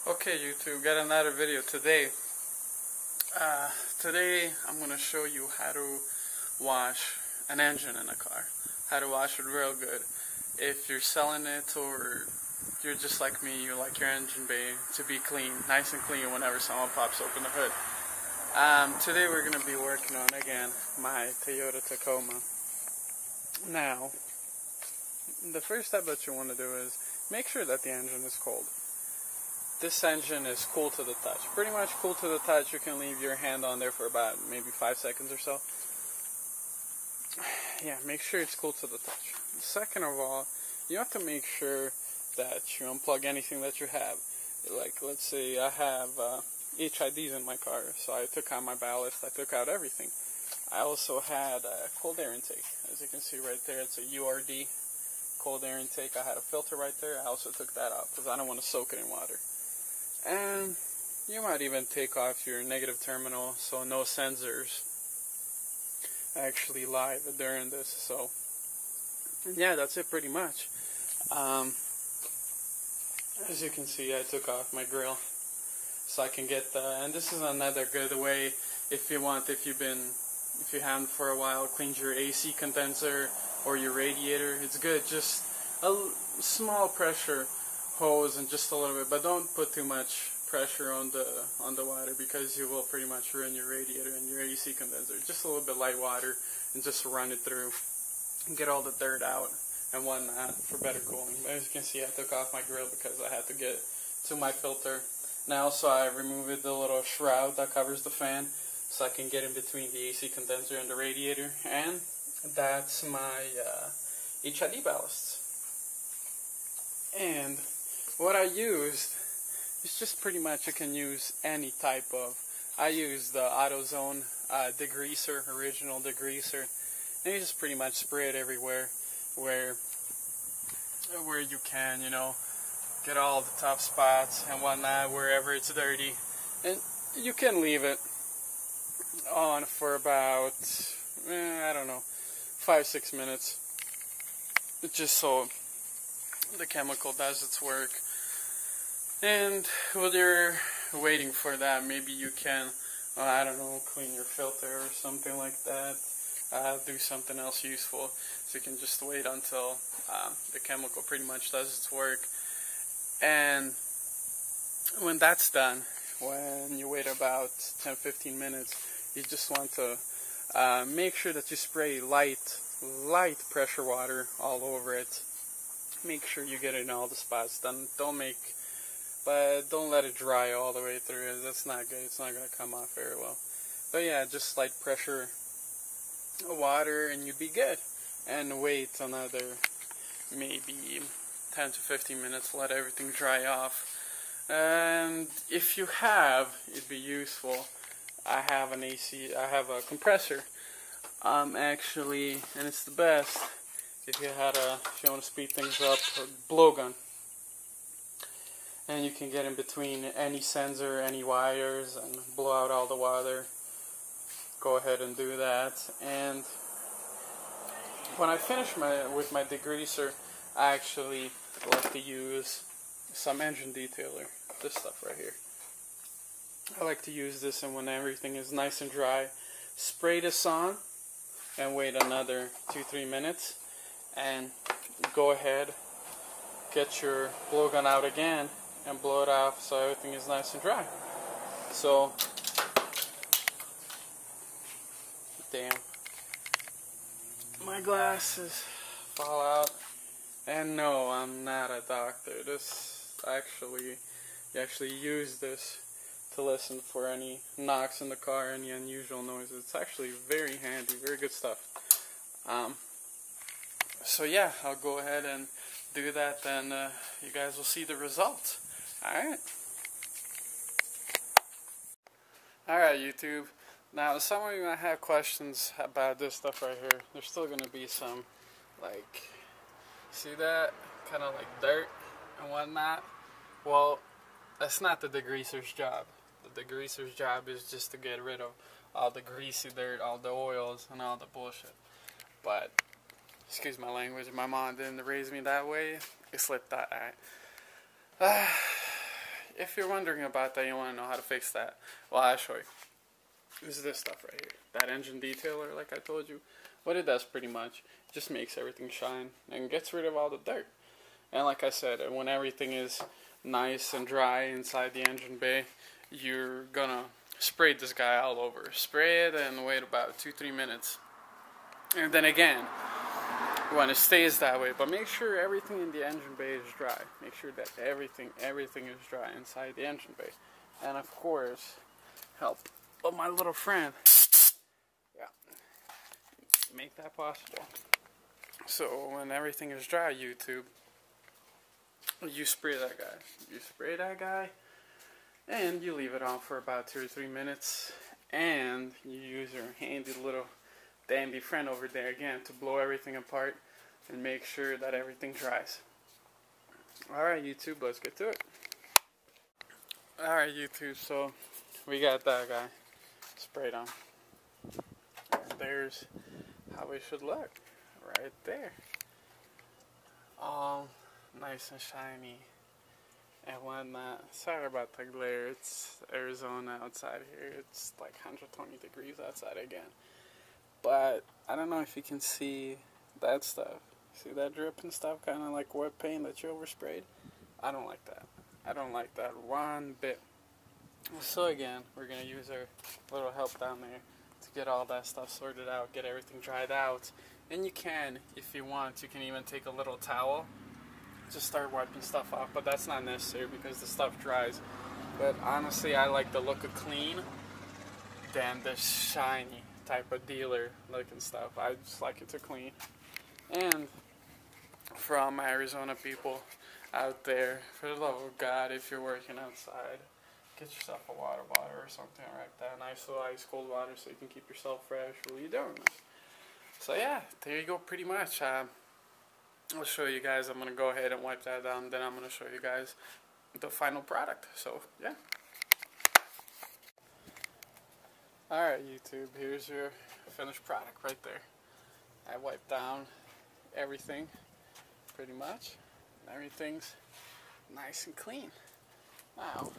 Okay, YouTube, got another video today. Today I'm going to show you how to wash an engine in a car. How to wash it real good. If you're selling it or you're just like me, you like your engine bay to be clean, nice and clean whenever someone pops open the hood. Today we're going to be working on, again, my Toyota Tacoma. Now, the first step that you want to do is make sure that the engine is cold. This engine is cool to the touch. Pretty much cool to the touch. You can leave your hand on there for about maybe 5 seconds or so. Yeah, make sure it's cool to the touch. Second of all, you have to make sure that you unplug anything that you have. Like, let's say I have HIDs in my car, so I took out my ballast, I took out everything. I also had a cold air intake. As you can see right there, it's a URD cold air intake. I had a filter right there. I also took that out because I don't want to soak it in water. And you might even take off your negative terminal so no sensors actually live during this. So yeah, that's it pretty much. As you can see, I took off my grill so I can get the, and this is another good way if you haven't for a while cleaned your AC condenser or your radiator. It's good, just a small pressure hose and just a little bit, but don't put too much pressure on the water because you will pretty much ruin your radiator and your AC condenser. Just a little bit light water and just run it through and get all the dirt out and whatnot for better cooling. But as you can see, I took off my grill because I had to get to my filter. Now, so I removed the little shroud that covers the fan so I can get in between the AC condenser and the radiator, and that's my HID ballasts. And what I used is just pretty much, you can use any type of, I used the AutoZone degreaser, original degreaser, and you just pretty much spray it everywhere where you can, you know, get all the tough spots and whatnot, wherever it's dirty. And you can leave it on for about, I don't know, 5-6 minutes, just so the chemical does its work. And while you're waiting for that, maybe you can, I don't know, clean your filter or something like that. Do something else useful. So you can just wait until the chemical pretty much does its work. And when that's done, when you wait about 10-15 minutes, you just want to make sure that you spray light pressure water all over it. Make sure you get it in all the spots. Don't let it dry all the way through. That's not good. It's not going to come off very well. But yeah, just light pressure water and you'd be good. And wait another maybe 10 to 15 minutes. Let everything dry off. And if you have, it'd be useful. I have a compressor. Actually, and it's the best if you want to speed things up, a blowgun. And you can get in between any sensor, any wires, and blow out all the water. Go ahead and do that. And when I finish with my degreaser, I actually like to use some engine detailer. This stuff right here. I like to use this, and when everything is nice and dry, spray this on and wait another 2-3 minutes. And go ahead, get your blowgun out again and blow it off so everything is nice and dry. So, damn, my glasses fall out. And no, I'm not a doctor. You actually use this to listen for any knocks in the car, any unusual noises. It's actually very handy, very good stuff. So yeah, I'll go ahead and do that, and you guys will see the result. Alright, YouTube. Now, some of you might have questions about this stuff right here. There's still going to be some, like, see that? Kind of like dirt and whatnot. Well, that's not the degreaser's job. The degreaser's job is just to get rid of all the greasy dirt, all the oils, and all the bullshit. But, excuse my language, my mom didn't raise me that way. It slipped that. if you're wondering about that, you want to know how to fix that, well, I'll show you. This is this stuff right here. That engine detailer, like I told you. What it does pretty much, it just makes everything shine and gets rid of all the dirt. And like I said, when everything is nice and dry inside the engine bay, you're gonna spray this guy all over. Spray it and wait about 2-3 minutes. And then again, when it stays that way, but make sure everything in the engine bay is dry. Make sure that everything is dry inside the engine bay. And of course, help of my little friend, yeah, make that possible. So when everything is dry, YouTube, you spray that guy. You spray that guy, and you leave it on for about 2 or 3 minutes, and you use your handy little dandy friend over there again to blow everything apart and make sure that everything dries. Alright YouTube, let's get to it. Alright YouTube, so we got that guy sprayed on. And there's how it should look right there. All nice and shiny and whatnot. Sorry about the glare, it's Arizona outside here. It's like 120 degrees outside again. But I don't know if you can see that stuff. See that drip and stuff, kind of like wet paint that you oversprayed? I don't like that. I don't like that one bit. So again, we're going to use our little help down there to get all that stuff sorted out, get everything dried out. And you can, if you want, you can even take a little towel, just start wiping stuff off, but that's not necessary because the stuff dries. But honestly, I like the look of clean than the shiny type of dealer looking stuff. I just like it to clean. And from Arizona people out there, for the love of God, if you're working outside, get yourself a water bottle or something like that. Nice little ice cold water so you can keep yourself fresh while you're doing this. So yeah, there you go pretty much. I'll show you guys. I'm going to go ahead and wipe that down. Then I'm going to show you guys the final product. So yeah. Alright YouTube, here's your finished product right there. I wiped down everything pretty much. Everything's nice and clean. Now,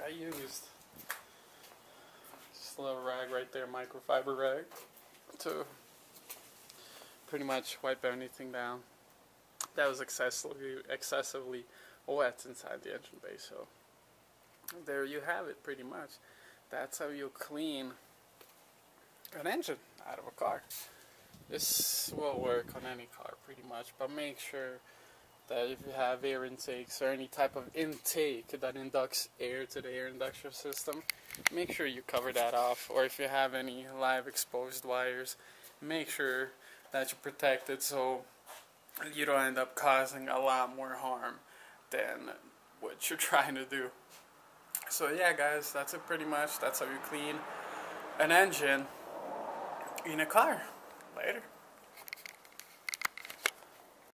I used just a little rag right there, microfiber rag, to pretty much wipe anything down that was excessively wet inside the engine bay. So there you have it pretty much. That's how you clean an engine out of a car. This will work on any car pretty much, but make sure that if you have air intakes or any type of intake that inducts air to the air induction system, make sure you cover that off. Or if you have any live exposed wires, make sure that you protect it so you don't end up causing a lot more harm than what you're trying to do. So yeah guys, that's it pretty much. That's how you clean an engine in a car. Later.